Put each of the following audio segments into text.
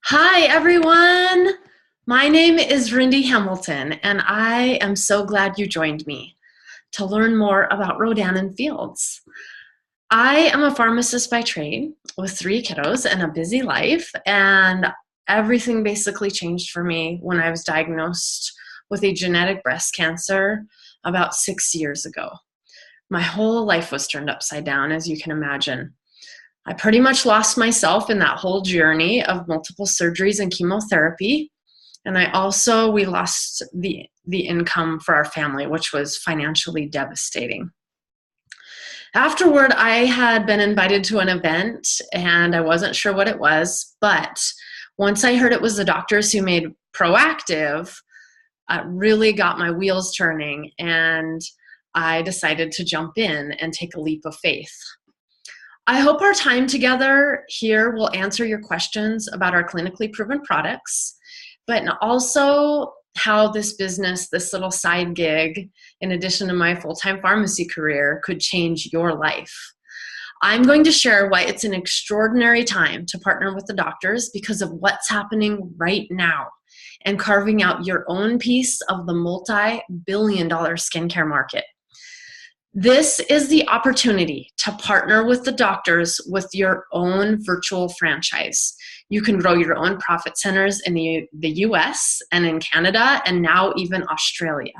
Hi, everyone. My name is Rindy Hamilton, and I am so glad you joined me to learn more about Rodan and Fields. I am a pharmacist by trade with 3 kiddos and a busy life, and everything basically changed for me when I was diagnosed with a genetic breast cancer about 6 years ago. My whole life was turned upside down, as you can imagine. I pretty much lost myself in that whole journey of multiple surgeries and chemotherapy. And we lost the income for our family, which was financially devastating. Afterward, I had been invited to an event and I wasn't sure what it was, but once I heard it was the doctors who made Proactive, it really got my wheels turning, and I decided to jump in and take a leap of faith. I hope our time together here will answer your questions about our clinically proven products, but also how this business, this little side gig, in addition to my full-time pharmacy career, could change your life. I'm going to share why it's an extraordinary time to partner with the doctors because of what's happening right now and carving out your own piece of the multi-billion-dollar skincare market. This is the opportunity to partner with the doctors with your own virtual franchise. You can grow your own profit centers in the US and in Canada and now even Australia.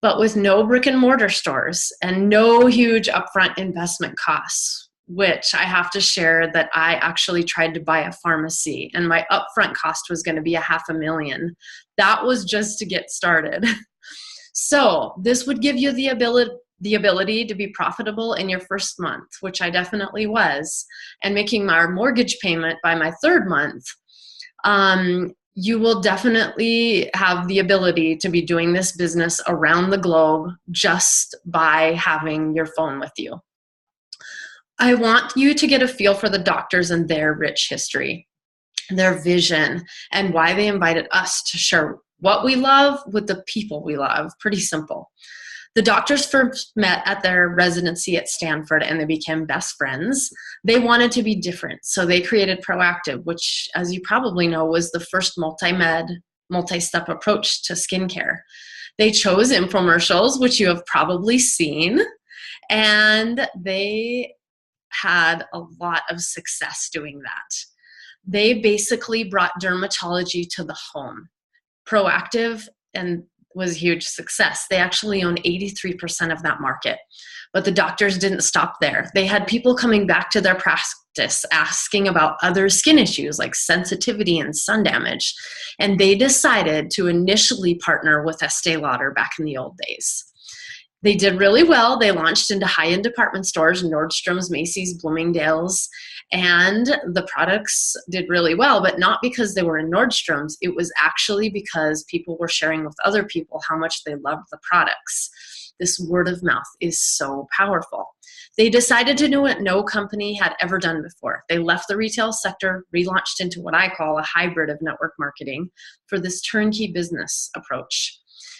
But with no brick and mortar stores and no huge upfront investment costs, which I have to share that I actually tried to buy a pharmacy and my upfront cost was going to be $500,000. That was just to get started. So this would give you the ability to be profitable in your first month, which I definitely was, and making our mortgage payment by my third month. You will definitely have the ability to be doing this business around the globe just by having your phone with you. I want you to get a feel for the doctors and their rich history, their vision, and why they invited us to share what we love with the people we love. Pretty simple. The doctors first met at their residency at Stanford and they became best friends. They wanted to be different, so they created Proactive, which, as you probably know, was the first multi-step approach to skincare. They chose infomercials, which you have probably seen, and they had a lot of success doing that. They basically brought dermatology to the home. Proactive and was a huge success. They actually own 83% of that market. But the doctors didn't stop there. They had people coming back to their practice asking about other skin issues like sensitivity and sun damage. And they decided to initially partner with Estee Lauder back in the old days. They did really well. They launched into high-end department stores, Nordstrom's, Macy's, Bloomingdale's, and the products did really well, but not because they were in Nordstrom's. It was actually because people were sharing with other people how much they loved the products. This word of mouth is so powerful. They decided to do what no company had ever done before. They left the retail sector, relaunched into what I call a hybrid of network marketing for this turnkey business approach.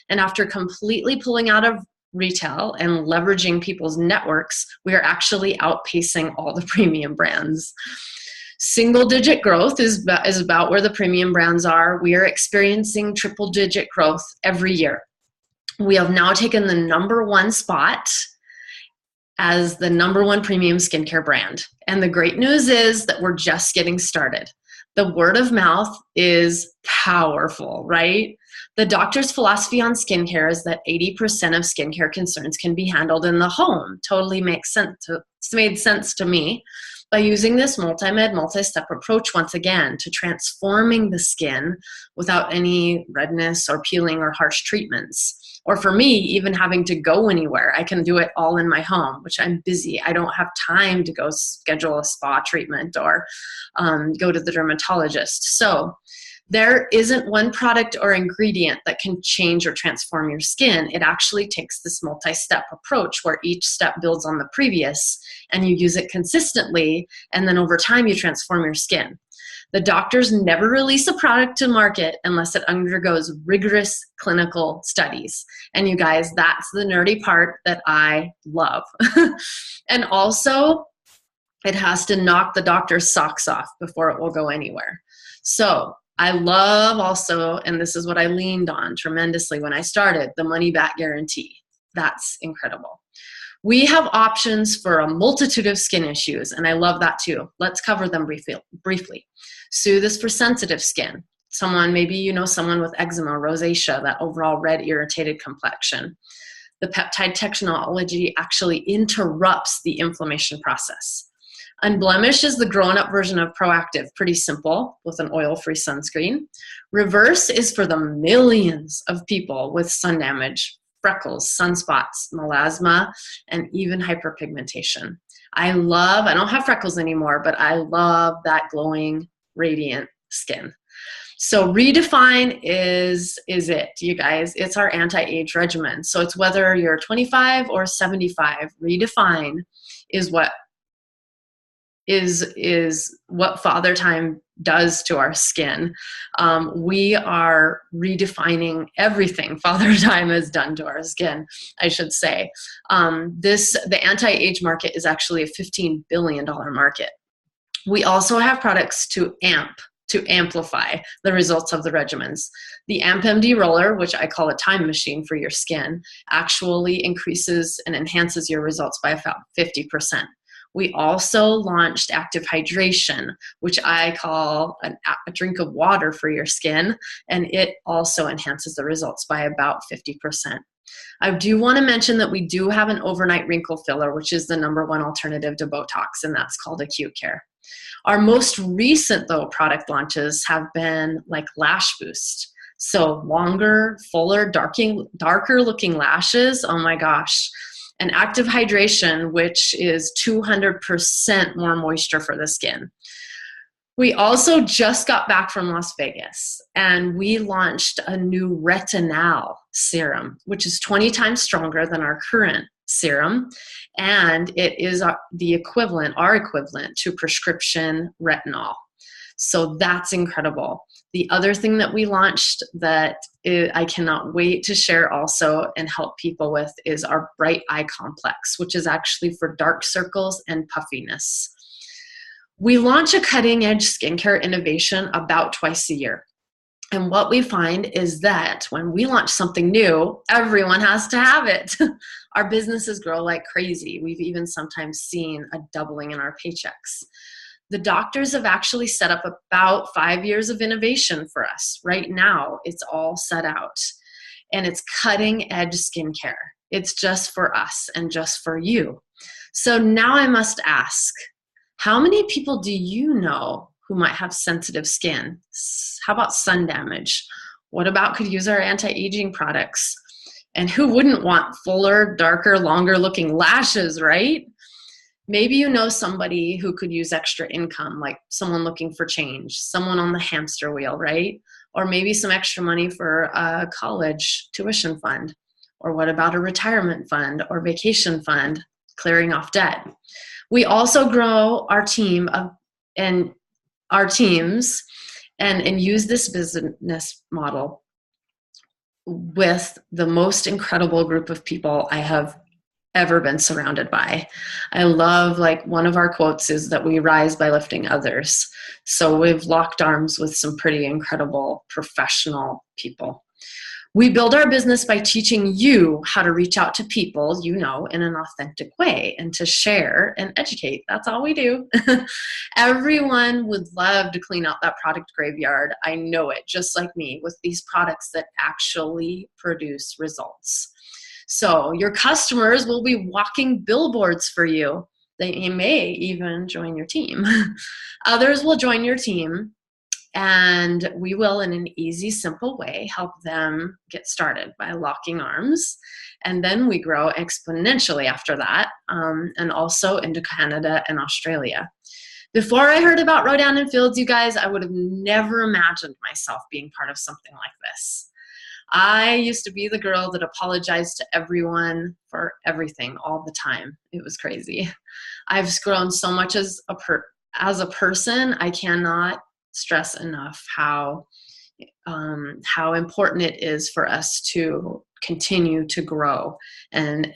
And after completely pulling out of retail and leveraging people's networks, we are actually outpacing all the premium brands. Single-digit growth is about where the premium brands are. We are experiencing triple-digit growth every year. We have now taken the #1 spot as the #1 premium skincare brand. And the great news is that we're just getting started. The word of mouth is powerful, right? The doctor's philosophy on skincare is that 80% of skincare concerns can be handled in the home. Totally makes sense. It's made sense to me by using this multi-step approach once again to transforming the skin without any redness or peeling or harsh treatments. Or for me, even having to go anywhere, I can do it all in my home, which I'm busy. I don't have time to go schedule a spa treatment or go to the dermatologist. So there isn't one product or ingredient that can change or transform your skin. It actually takes this multi-step approach where each step builds on the previous and you use it consistently, and then over time you transform your skin. The doctors never release a product to market unless it undergoes rigorous clinical studies. And you guys, that's the nerdy part that I love. And also, It has to knock the doctor's socks off before it will go anywhere. So I love also, and this is what I leaned on tremendously when I started, the money back guarantee. That's incredible. We have options for a multitude of skin issues, and I love that too. Let's cover them briefly. Soothe is for sensitive skin. Maybe you know someone with eczema, rosacea, that overall red, irritated complexion. The peptide technology actually interrupts the inflammation process. Unblemished is the grown-up version of Proactive, pretty simple, with an oil-free sunscreen. Reverse is for the millions of people with sun damage, freckles, sunspots, melasma, and even hyperpigmentation. I don't have freckles anymore, but I love that glowing, radiant skin. So Redefine is it, you guys. It's our anti-age regimen. So it's whether you're 25 or 75, Redefine is what Father Time does to our skin. We are redefining everything Father Time has done to our skin, I should say. The anti-age market is actually a $15 billion market. We also have products to amplify the results of the regimens. The AmpMD roller, which I call a time machine for your skin, actually increases and enhances your results by about 50%. We also launched Active Hydration, which I call a drink of water for your skin, and it also enhances the results by about 50%. I do want to mention that we do have an overnight wrinkle filler, which is the #1 alternative to Botox, and that's called Acute Care. Our most recent, though, product launches have been like Lash Boost. So longer, fuller, darker looking lashes. Oh my gosh. And Active Hydration, which is 200% more moisture for the skin. We also just got back from Las Vegas, and we launched a new retinol serum, which is 20 times stronger than our current serum, and it is our equivalent to prescription retinol. So that's incredible. The other thing that we launched that I cannot wait to share also and help people with is our Bright Eye Complex, which is actually for dark circles and puffiness. We launch a cutting-edge skincare innovation about twice a year. And what we find is that when we launch something new, everyone has to have it. Our businesses grow like crazy. We've even sometimes seen a doubling in our paychecks. The doctors have actually set up about 5 years of innovation for us. Right now, it's all set out. And it's cutting-edge skincare. It's just for us and just for you. So now I must ask, how many people do you know who might have sensitive skin? How about sun damage? What about could use our anti-aging products? And who wouldn't want fuller, darker, longer looking lashes, right? Maybe you know somebody who could use extra income, like someone looking for change, someone on the hamster wheel, right? Or maybe some extra money for a college tuition fund. Or what about a retirement fund or vacation fund, clearing off debt? We also grow our teams and use this business model with the most incredible group of people I have ever been surrounded by. I love, like, one of our quotes is that we rise by lifting others. So we've locked arms with some pretty incredible professional people. We build our business by teaching you how to reach out to people you know in an authentic way and to share and educate. That's all we do. Everyone would love to clean out that product graveyard. I know it, just like me, with these products that actually produce results. So your customers will be walking billboards for you. They may even join your team. Others will join your team, and we will, in an easy, simple way, help them get started by locking arms. And then we grow exponentially after that, and also into Canada and Australia. Before I heard about Rodan and Fields, you guys, I would have never imagined myself being part of something like this. I used to be the girl that apologized to everyone for everything all the time. It was crazy. I've grown so much as a person. I cannot stress enough how important it is for us to continue to grow and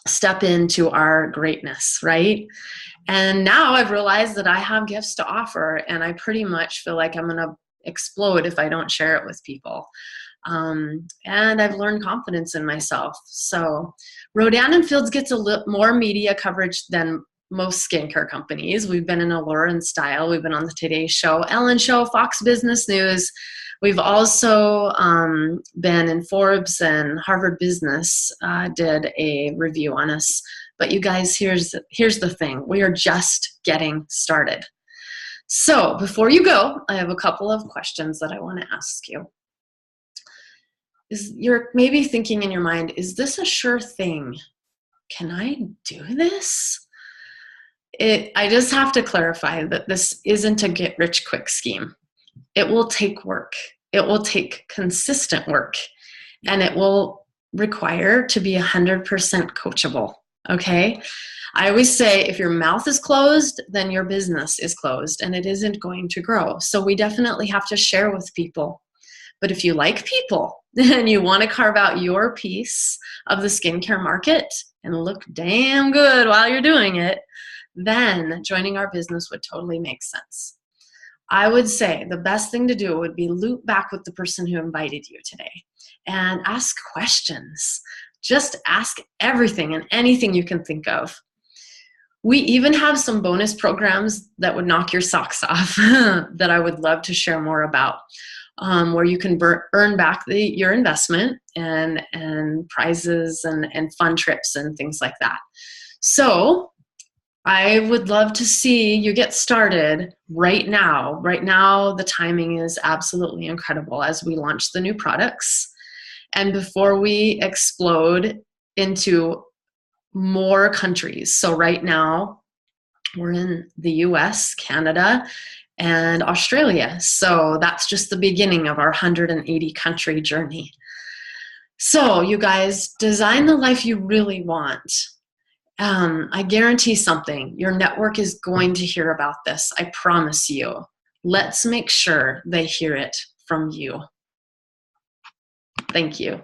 step into our greatness, right? And now I've realized that I have gifts to offer, and I pretty much feel like I'm going to explode if I don't share it with people. And I've learned confidence in myself. So Rodan and Fields gets a little more media coverage than most skincare companies. We've been in Allure and Style. We've been on the Today Show, Ellen Show, Fox Business News. We've also been in Forbes, and Harvard Business did a review on us. But you guys, here's the thing. We are just getting started. So before you go, I have a couple of questions that I want to ask you. You're maybe thinking in your mind, is this a sure thing? Can I do this? I just have to clarify that this isn't a get-rich-quick scheme. It will take work. It will take consistent work. And it will require to be 100% coachable, okay? I always say if your mouth is closed, then your business is closed and it isn't going to grow. So we definitely have to share with people. But if you like people and you want to carve out your piece of the skincare market and look damn good while you're doing it, then joining our business would totally make sense. I would say the best thing to do would be loop back with the person who invited you today and ask questions. Just ask everything and anything you can think of. We even have some bonus programs that would knock your socks off that I would love to share more about, where you can earn back your investment and prizes and fun trips and things like that. So I would love to see you get started right now. Right now, the timing is absolutely incredible as we launch the new products. And before we explode into more countries. So right now, we're in the US, Canada, and Australia. So that's just the beginning of our 180 country journey. So you guys, design the life you really want. I guarantee something. Your network is going to hear about this. I promise you. Let's make sure they hear it from you. Thank you.